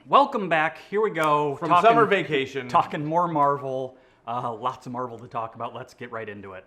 Welcome back. Here we go. From summer vacation. Talking more Marvel. Lots of Marvel to talk about. Let's get right into it.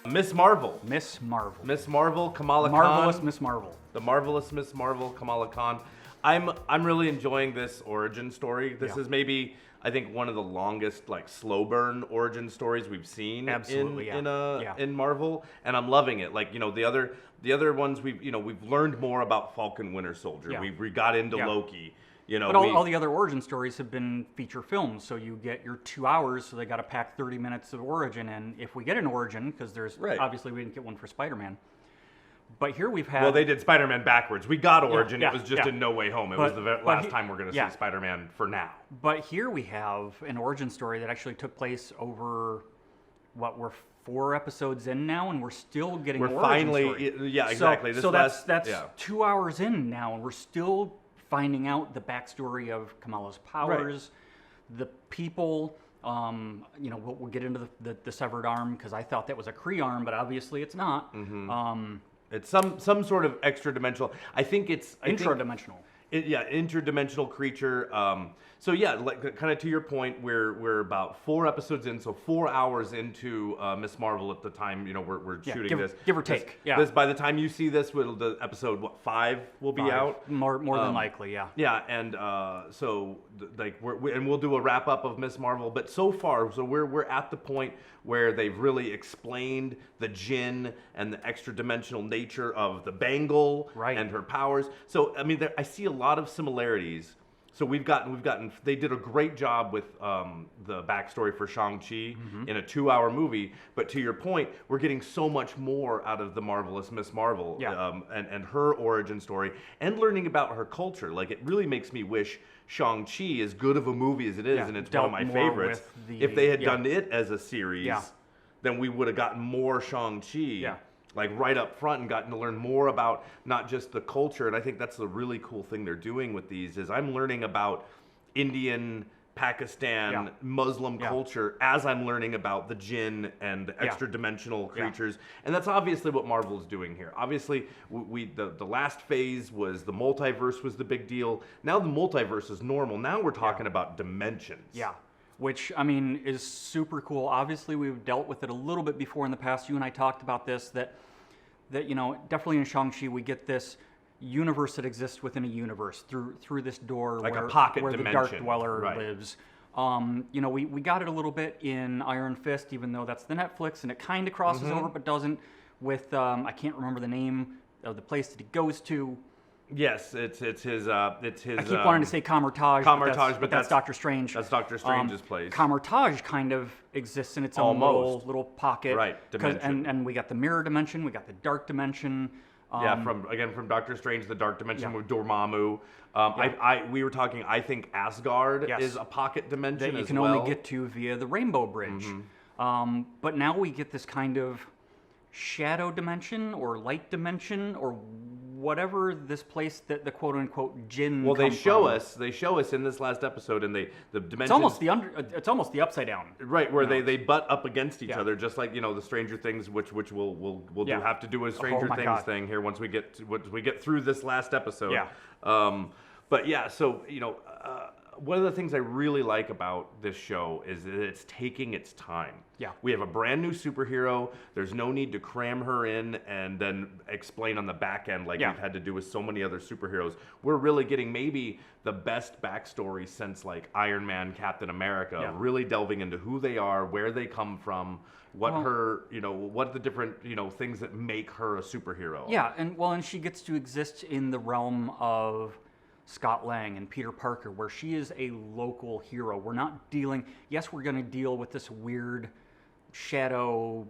Miss Marvel. Miss Marvel. Miss Marvel, Kamala Marvelous Khan. Miss Marvel. The marvelous Miss Marvel, Kamala Khan. I'm really enjoying this origin story. This is maybe, I think, one of the longest like slow burn origin stories we've seen in Marvel, and I'm loving it. Like, you know, the other ones we've learned more about Falcon Winter Soldier. Yeah. We got into Loki. You know, but all the other origin stories have been feature films, so you get your 2 hours, so they got to pack 30 minutes of origin in. If we get an origin, because there's obviously we didn't get one for Spider-Man. But here we've had... Well, they did Spider-Man backwards. We got Origin. Yeah, it was just in No Way Home. It was the last time we're going to see Spider-Man for now. But here we have an origin story that actually took place over, we're 4 episodes in now, and we're still getting origin story. Yeah, exactly. So that's 2 hours in now, and we're still finding out the backstory of Kamala's powers, the people... we'll get into the severed arm, because I thought that was a Kree arm, but obviously it's not. Mm-hmm. It's some sort of extra-dimensional. I think it's... Intradimensional. Interdimensional creature. So yeah, like kind of to your point, we're about 4 episodes in, so 4 hours into Miss Marvel at the time. You know, we're shooting this, give or take. This by the time you see this, the episode 5 will be out. More than likely, yeah. Yeah, and so like we'll do a wrap up of Miss Marvel, but so far, so we're at the point where they've really explained the Jinn and the extra dimensional nature of the Bangle and her powers. So I mean, I see a lot of similarities. So we've gotten. They did a great job with the backstory for Shang-Chi in a 2-hour movie. But to your point, we're getting so much more out of the marvelous Miss Marvel and her origin story, and learning about her culture. Like, it really makes me wish Shang-Chi, as good of a movie as it is, and it's one of my favorites, if they had done it as a series, then we would have gotten more Shang-Chi. Yeah. Like right up front, and gotten to learn more about not just the culture. And I think that's the really cool thing they're doing with these is I'm learning about Indian, Pakistan, Muslim culture as I'm learning about the Jinn and the extra-dimensional creatures. And that's obviously what Marvel is doing here. Obviously, the last phase was the multiverse was the big deal. Now the multiverse is normal. Now we're talking about dimensions. Yeah. Which, I mean, is super cool. Obviously, we've dealt with it a little bit before in the past. You and I talked about this, that you know, definitely in Shang-Chi, we get this universe that exists within a universe through this door like a pocket where dimension. The Dark Dweller lives. You know, we got it a little bit in Iron Fist, even though that's the Netflix, and it kind of crosses over, but doesn't, with, I can't remember the name of the place that he goes to. Yes, it's his. I keep wanting to say Kamar-Taj, but that's Doctor Strange. That's Doctor Strange's place. Kamar-Taj kind of exists in its own little pocket, dimension. And we got the mirror dimension, we got the dark dimension. From Doctor Strange, the dark dimension with Dormammu. We were talking. I think Asgard is a pocket dimension that you can only get to via the Rainbow Bridge. But now we get this kind of shadow dimension or light dimension or whatever this place that the quote unquote Jinn. Well, they show us in this last episode, and the dimensions. It's almost the upside down. Right, where they butt up against each other, just like, you know, the Stranger Things, which we'll have to do a Stranger Things thing here once we get through this last episode. Yeah. But yeah, so you know. One of the things I really like about this show is that it's taking its time. Yeah. We have a brand new superhero. There's no need to cram her in and then explain on the back end like we've had to do with so many other superheroes. We're really getting maybe the best backstory since like Iron Man, Captain America, really delving into who they are, where they come from, what the different, you know, things that make her a superhero. Yeah, and she gets to exist in the realm of Scott Lang and Peter Parker, where she is a local hero. We're not dealing, yes, we're going to deal with this weird shadow,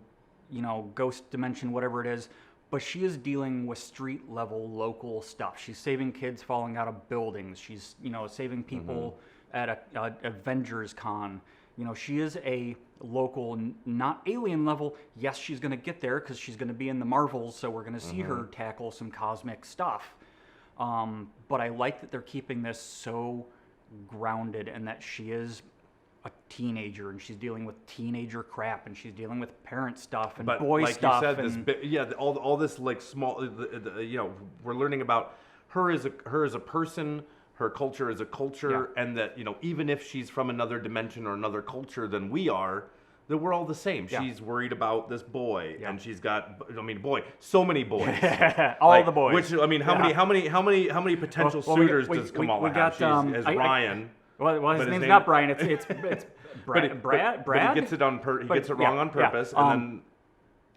you know, ghost dimension, whatever it is, but she is dealing with street level local stuff. She's saving kids falling out of buildings. She's, you know, saving people at a Avengers Con. You know, she is a local, not alien level. Yes, she's going to get there because she's going to be in the Marvels, so we're going to see her tackle some cosmic stuff. But I like that they're keeping this so grounded and that she is a teenager, and she's dealing with teenager crap, and she's dealing with parent stuff and But boy like stuff. you said, And all this like small, we're learning about her as a person, her culture as a culture, and that even if she's from another dimension or another culture than we are, that we're all the same. Yeah. She's worried about this boy, Yeah. and she's got, so many boys. all the boys. Which how many potential suitors does Kamala have? She's as Ryan. Well, his but name's not Brian. It's Brad. But he gets it wrong on purpose,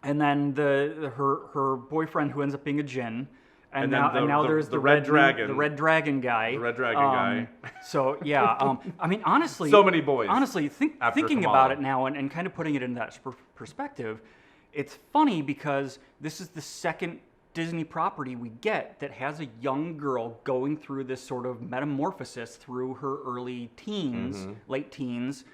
and then her boyfriend who ends up being a djinn. And now there's the red dragon. The red dragon guy. The red dragon guy. So yeah, I mean honestly, so many boys. Honestly, thinking Kamala. about it now and kind of putting it in that perspective, it's funny because this is the second Disney property we get that has a young girl going through this sort of metamorphosis through her early teens, late teens,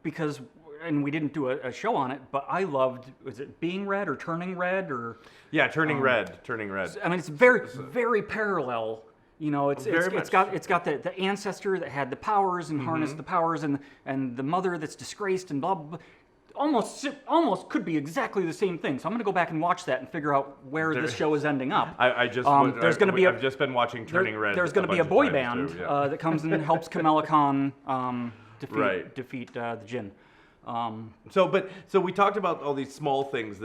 because. And we didn't do a show on it, but I loved, was it Being Red or Turning Red or? Yeah, Turning Red. I mean, it's very parallel. It's got the ancestor that had the powers and harnessed the powers, and the mother that's disgraced and blah blah. Blah. Almost could be exactly the same thing. So I'm going to go back and watch that and figure out where this show is ending up. I've just been watching Turning Red. There's going to be a boy band that comes and helps Kamala Khan defeat the Jinn. So we talked about all these small things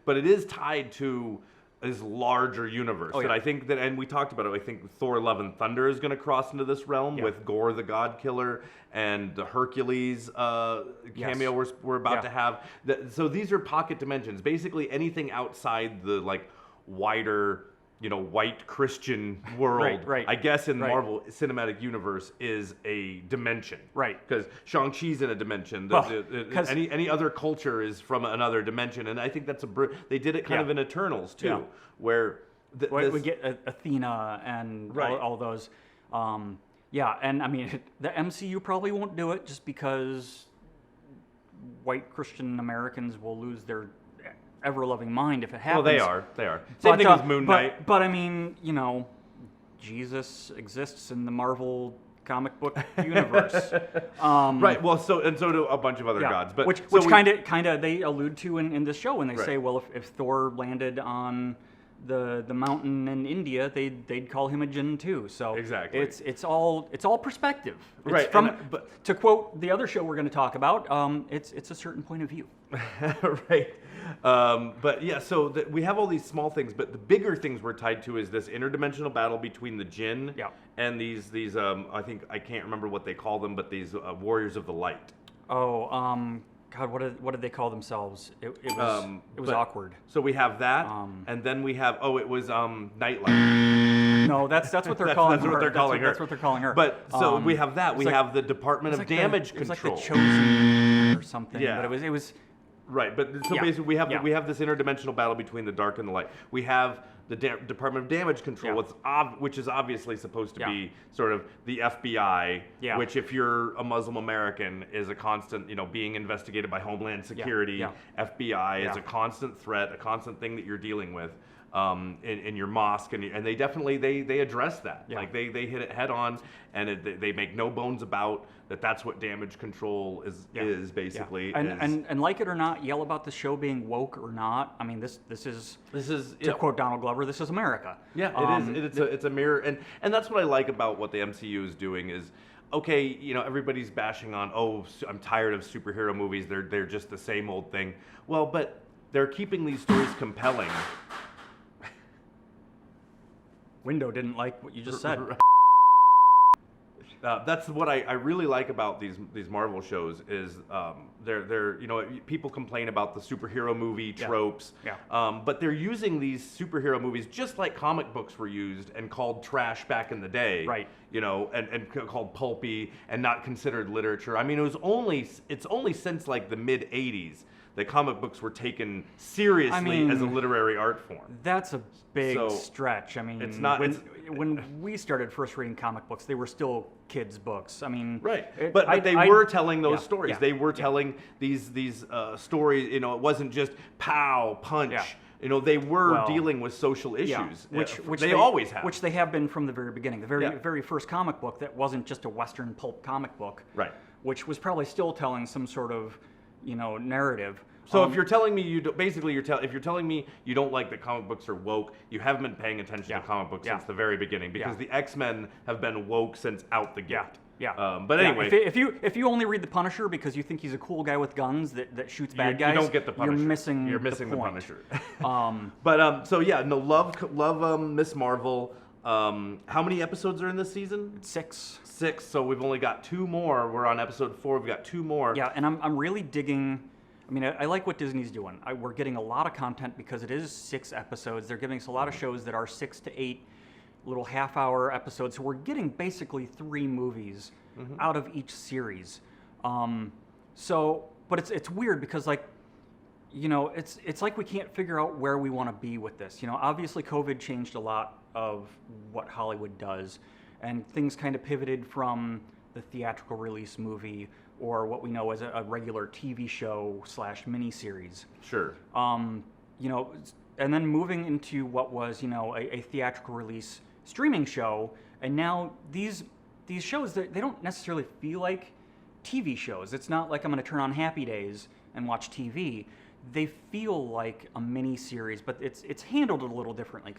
but it is tied to this larger universe. Oh, yeah. And I think that, and we talked about it, I think Thor Love and Thunder is going to cross into this realm with Gore the God Killer and the Hercules cameo we're about to have. So these are pocket dimensions. Basically anything outside the wider white Christian world, right. I guess in Marvel Cinematic Universe is a dimension. Right. Because Shang-Chi's in a dimension. Any other culture is from another dimension. And I think that's they did it kind of in Eternals too, where we get Athena and all those. And I mean, the MCU probably won't do it just because white Christian Americans will lose their ever-loving mind if it happens. Well, they are. Same thing as Moon Knight. But I mean, Jesus exists in the Marvel comic book universe. Right. Well, so do a bunch of other gods. But which kind of they allude to in this show when they say, well, if Thor landed on the mountain in India, they'd call him a Jinn too. So exactly. It's all perspective. It's right. But to quote the other show we're going to talk about, it's a certain point of view. Right. But yeah, so we have all these small things, but the bigger things we're tied to is this interdimensional battle between the Jinn and these I think I can't remember what they call them, but these warriors of the light. Oh, God, what did they call themselves? It was awkward. So we have that, and then we have it was Nightlight. No, that's what they're calling her. That's what they're calling her. That's what they're calling her. But so we have that. We have the Department of Damage Control. It was like the Chosen or something. Yeah. But it was. Right, but so basically we have this interdimensional battle between the dark and the light. We have the Department of Damage Control, which is obviously supposed to be sort of the FBI, which if you're a Muslim American is a constant, being investigated by Homeland Security. FBI is a constant threat, a constant thing that you're dealing with in your mosque, and they definitely they address that. Like they hit it head on, and they make no bones about that's what damage control is basically. And like it or not, yell about the show being woke or not. I mean, this is to quote Donald Glover, this is America. Yeah, it is. It's a mirror, and that's what I like about what the MCU is doing is. Okay, everybody's bashing on, I'm tired of superhero movies. They're just the same old thing. Well, but they're keeping these stories compelling. Window didn't like what you just said. That's what I really like about these Marvel shows is they're people complain about the superhero movie tropes, but they're using these superhero movies just like comic books were used and called trash back in the day, right? And called pulpy and not considered literature. I mean, it's only since like the mid '80s that comic books were taken seriously as a literary art form. That's a big stretch. I mean, it's not when we started first reading comic books, they were still kids' books. I mean, right. But they were telling those stories. Yeah, they were telling these stories. It wasn't just pow punch. Yeah. They were dealing with social issues, which they always have. Which they have been from the very beginning. The very first comic book that wasn't just a Western pulp comic book. Right. which was probably still telling some sort of, narrative. So if you're telling me if you're telling me you don't like that comic books are woke, you haven't been paying attention to comic books since the very beginning, because the X-Men have been woke since out the gate. But anyway, if you only read the Punisher because you think he's a cool guy with guns that shoots bad guys, you don't get the Punisher. You're missing the point. Punisher. So yeah, no, love Miss Marvel. How many episodes are in this season? 6. 6. So we've only got 2 more. We're on episode 4. We've got 2 more. Yeah, and I'm really digging. I mean, I like what Disney's doing. We're getting a lot of content because it is 6 episodes. They're giving us a lot of shows that are 6 to 8 little half-hour episodes. So we're getting basically 3 movies out of each series. But it's weird because it's like we can't figure out where we want to be with this. Obviously COVID changed a lot of what Hollywood does, and things kind of pivoted from the theatrical release movie or what we know as a regular TV show / miniseries. Sure. And then moving into what was, a theatrical release streaming show, and now these shows, they don't necessarily feel like TV shows. It's not like I'm going to turn on Happy Days and watch TV. They feel like a mini-series, but it's handled a little differently.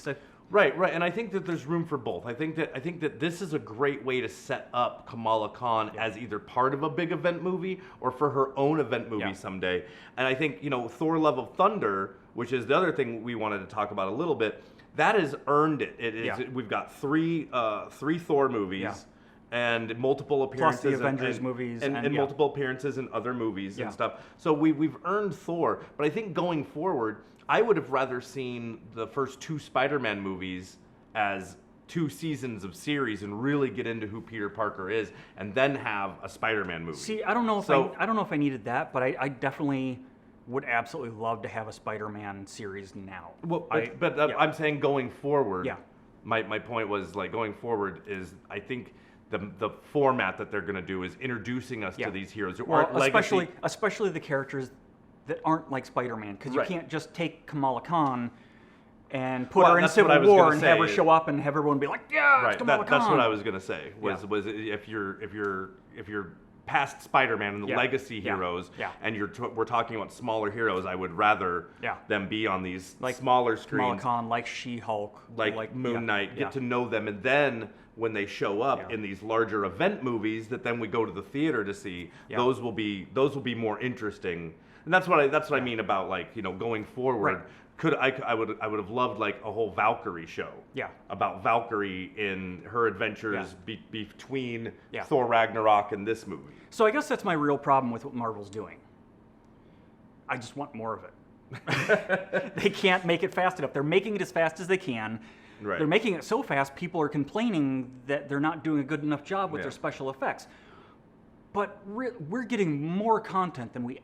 Right, and I think that there's room for both. I think that this is a great way to set up Kamala Khan as either part of a big event movie or for her own event movie someday. And I think, Thor: Love of Thunder, which is the other thing we wanted to talk about a little bit, that has earned it. We've got three Thor movies. And multiple appearances, plus the Avengers movies, and multiple appearances in other movies and stuff. So we've earned Thor, but I think going forward, I would have rather seen the first 2 Spider-Man movies as 2 seasons of series and really get into who Peter Parker is, and then have a Spider-Man movie. See, I don't know if I needed that, but I definitely would absolutely love to have a Spider-Man series now. Well, I'm saying going forward. Yeah. My point was going forward is I think. The format that they're going to do is introducing us to these heroes. Especially the characters that aren't like Spider-Man, because you can't just take Kamala Khan and put her in Civil War and have her show up and have everyone be like, it's Kamala Khan. That's what I was going to say. Was if you're past Spider-Man and the legacy heroes, and we're talking about smaller heroes, I would rather them be on these smaller screens. Kamala Khan, like She-Hulk, like Moon Knight. Get to know them, and then when they show up in these larger event movies that then we go to the theater to see, those will be more interesting. And that's what I mean about going forward. Right. I would have loved a whole Valkyrie show. Yeah. About Valkyrie in her adventures between Thor Ragnarok and this movie. So I guess that's my real problem with what Marvel's doing. I just want more of it. They can't make it fast enough. They're making it as fast as they can. Right. They're making it so fast, people are complaining that they're not doing a good enough job with their special effects. But we're getting more content than we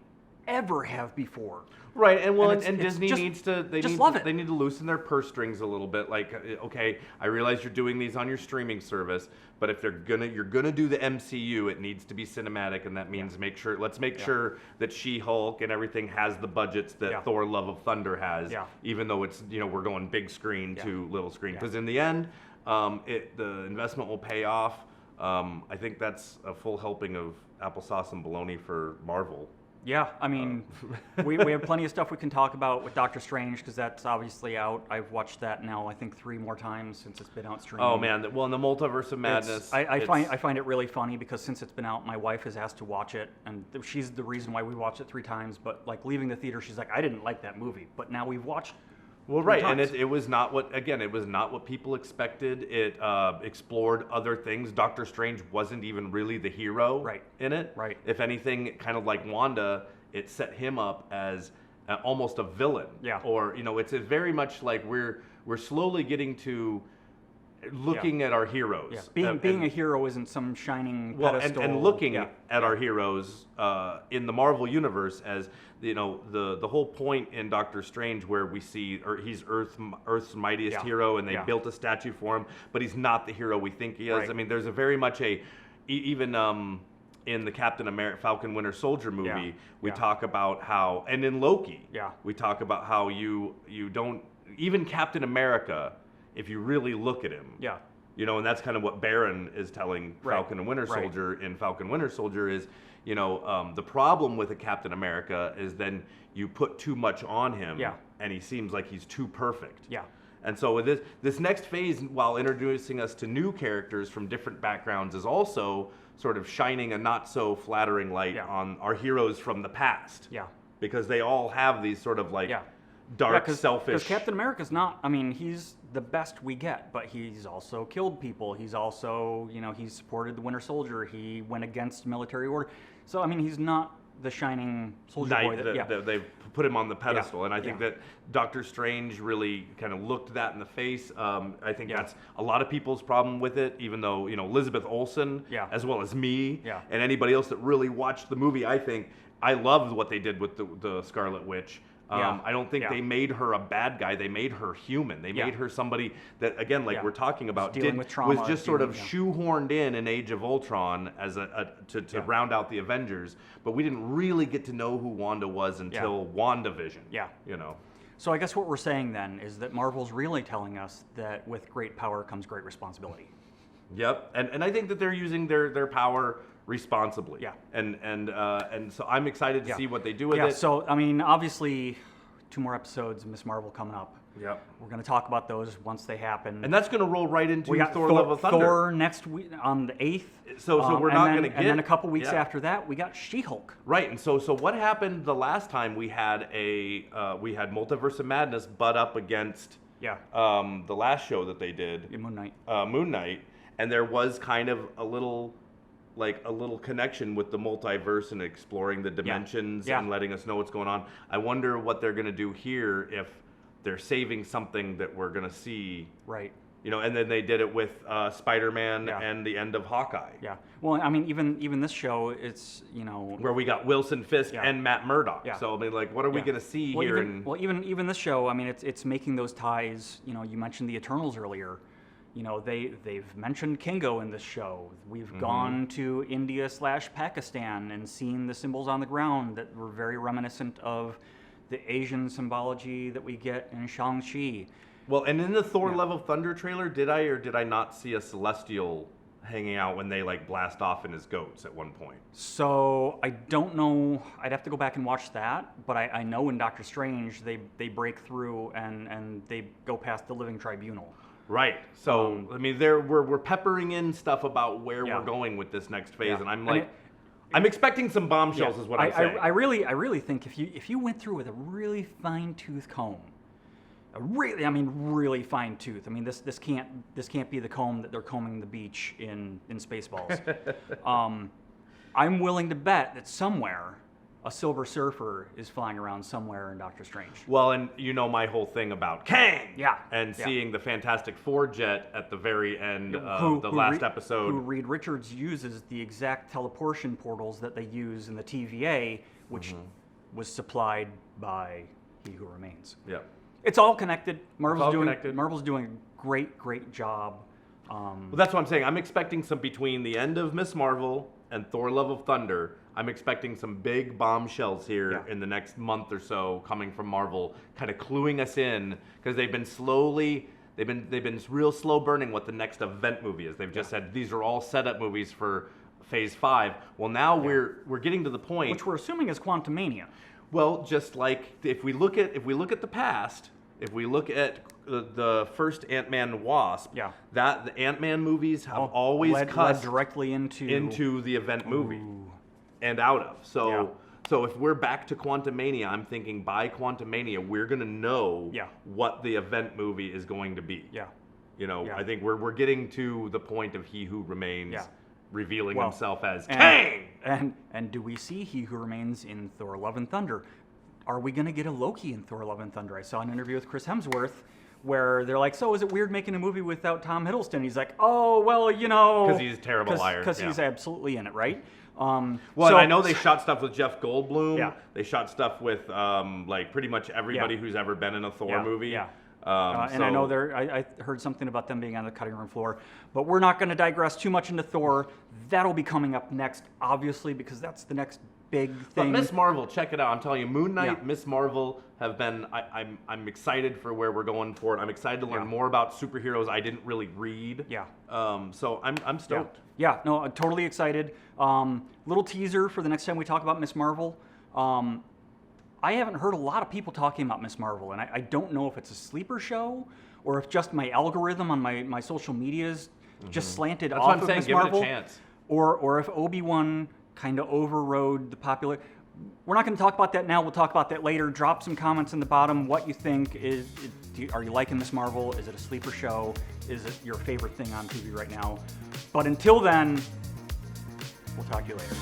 ever have before. Right, and Disney needs to they need to loosen their purse strings a little bit. Okay, I realize you're doing these on your streaming service, but if you're gonna do the MCU, it needs to be cinematic, and that means let's make sure that She-Hulk and everything has the budgets that Thor: Love of Thunder has, even though it's we're going big screen to little screen, because in the end, the investment will pay off. I think that's a full helping of applesauce and bologna for Marvel. Yeah, I mean, we have plenty of stuff we can talk about with Doctor Strange, because that's obviously out. I've watched that now, I think 3 more times since it's been out streaming. Oh man, well, in the Multiverse of Madness, I find it really funny because since it's been out, my wife has asked to watch it, and she's the reason why we watched it 3 times. But leaving the theater, she's like, I didn't like that movie, but now we've watched. Well, right, and it was not what people expected. It explored other things. Doctor Strange wasn't even really the hero in it. Right. If anything, kind of like Wanda, it set him up as almost a villain. Yeah. Or it's very much like we're slowly getting to looking at our heroes. Yeah. Being a hero isn't some shining pedestal. And looking at our heroes in the Marvel universe as the whole point in Doctor Strange where we see he's Earth's mightiest hero, and they built a statue for him, but he's not the hero we think he is. Right. I mean, there's a very much even in the Captain America Falcon Winter Soldier movie, we talk about how, and in Loki, we talk about how you don't, even Captain America, if you really look at him, You know, and that's kind of what Baron is telling Right. Falcon and Winter Right. Soldier in Falcon Winter Soldier is, you know, the problem with a Captain America is then you put too much on him, Yeah. and he seems like he's too perfect. Yeah. And so with this next phase, while introducing us to new characters from different backgrounds, is also sort of shining a not so flattering light Yeah. on our heroes from the past. Yeah. Because they all have these sort of like Yeah. dark, Because selfish. Captain America's not. I mean, he's the best we get, but he's also killed people. He's also, you know, he's supported the Winter Soldier. He went against military order. So I mean, he's not the shining soldier boy. Knight that they've put him on the pedestal, and I think Yeah. that Doctor Strange really kind of looked that in the face. I think Yeah. that's a lot of people's problem with it, even though, you know, Elizabeth Olsen, Yeah. as well as me, Yeah. and anybody else that really watched the movie, I think I loved what they did with the Scarlet Witch. Yeah. I don't think Yeah. they made her a bad guy. They made her human. They Yeah. made her somebody that, again, like Yeah. we're talking about, dealing with trauma, was just sort of dealing- shoehorned in Age of Ultron as to Yeah. round out the Avengers. But we didn't really get to know who Wanda was until WandaVision. Yeah. You know. So I guess what we're saying then is that Marvel's really telling us that with great power comes great responsibility. Yep. And I think that they're using their power responsibly. Yeah. And so I'm excited to see what they do with Yeah. it. So I mean, obviously, 2 more episodes of Miss Marvel coming up. Yep. We're going to talk about those once they happen. And that's going to roll right into we got Thor: Love of Thunder. Thor next week on the 8th. So we're and not then- gonna And then get- a couple weeks yeah. after that, we got She-Hulk. Right, and so what happened the last time we had Multiverse of Madness butt up against Yeah. the last show that they did, Moon Knight. Moon Knight, and there was kind of a little connection with the multiverse and exploring the dimensions Yeah. and letting us know what's going on. I wonder what they're going to do here if they're saving something that we're going to see. Right. You know, and then they did it with Spider-Man Yeah. and the end of Hawkeye. Yeah. Well, I mean, even this show, it's, you know. Where we got Wilson Fisk Yeah. and Matt Murdock. Yeah. So I mean, like, what are we Yeah. going to see Well, here? even this show, I mean, it's making those ties. You know, you mentioned the Eternals earlier. You know, they've mentioned Kingo in this show. We've Mm-hmm. gone to India/Pakistan and seen the symbols on the ground that were very reminiscent of the Asian symbology that we get in Shang-Chi. Well, and in the Thor: Love of Thunder trailer, did I or did I not see a Celestial hanging out when they like blast off in his goats at one point? So I don't know. I'd have to go back and watch that. But I know in Doctor Strange they break through and they go past the Living Tribunal. Right. So I mean, we're peppering in stuff about where Yeah. we're going with this next phase, Yeah. and I'm And like, I'm expecting some bombshells, is what I'm saying. I really think if you went through with a really fine tooth comb, really fine tooth. I mean, this can't be the comb that they're combing the beach in Spaceballs. I'm willing to bet that somewhere a Silver Surfer is flying around somewhere in Doctor Strange. Well, and you know my whole thing about Kang. Yeah. And Yeah. seeing the Fantastic Four jet at the very end of the last episode. Who Reed Richards uses the exact teleportation portals that they use in the TVA, which Mm-hmm. was supplied by He Who Remains. Yeah. It's all connected. all connected. Marvel's doing a great job. Well, that's what I'm saying. I'm expecting some between the end of Miss Marvel and Thor: Love of Thunder. I'm expecting some big bombshells here Yeah. in the next month or so coming from Marvel, kind of cluing us in because they've been real slow burning what the next event movie is. They've just said these are all setup movies for Phase 5. Well, now we're getting to the point. Which we're assuming is Quantumania. Well, just like if we look at the past, if we look at the first Ant-Man and Wasp, Yeah. that the Ant-Man movies have always led cut directly into the event movie and out of. So Yeah. so if we're back to Quantumania, I'm thinking by Quantumania we're gonna know Yeah. what the event movie is going to be. Yeah. You know, Yeah. I think we're getting to the point of He Who Remains Yeah. revealing Well, himself as Kang. And do we see He Who Remains in Thor: Love and Thunder? Are we going to get a Loki in Thor: Love and Thunder? I saw an interview with Chris Hemsworth where they're like, so is it weird making a movie without Tom Hiddleston? He's like, oh, well, you know. Because he's a terrible liar. Because yeah. he's absolutely in it, right? Well, so, and I know they shot stuff with Jeff Goldblum. Yeah. They shot stuff with like pretty much everybody Yeah. who's ever been in a Thor Yeah, movie. yeah. And I know I heard something about them being on the cutting room floor, but we're not going to digress too much into Thor. That'll be coming up next, obviously, because that's the next big But thing. Miss Marvel, check it out. I'm telling you, Moon Knight, Yeah. Miss Marvel have been. I'm excited for where we're going for it. I'm excited to learn more about superheroes I didn't really read. Yeah. So I'm stoked. Yeah, no, I'm totally excited. Little teaser for the next time we talk about Miss Marvel. I haven't heard a lot of people talking about Miss Marvel, and I don't know if it's a sleeper show or if just my algorithm on my social medias just slanted That's off what I'm of saying. Miss Give Marvel. it a chance. Or if Obi-Wan kind of overrode the popular. We're not going to talk about that now. We'll talk about that later. Drop some comments in the bottom. What you think are you liking Miss Marvel? Is it a sleeper show? Is it your favorite thing on TV right now? But until then, we'll talk to you later.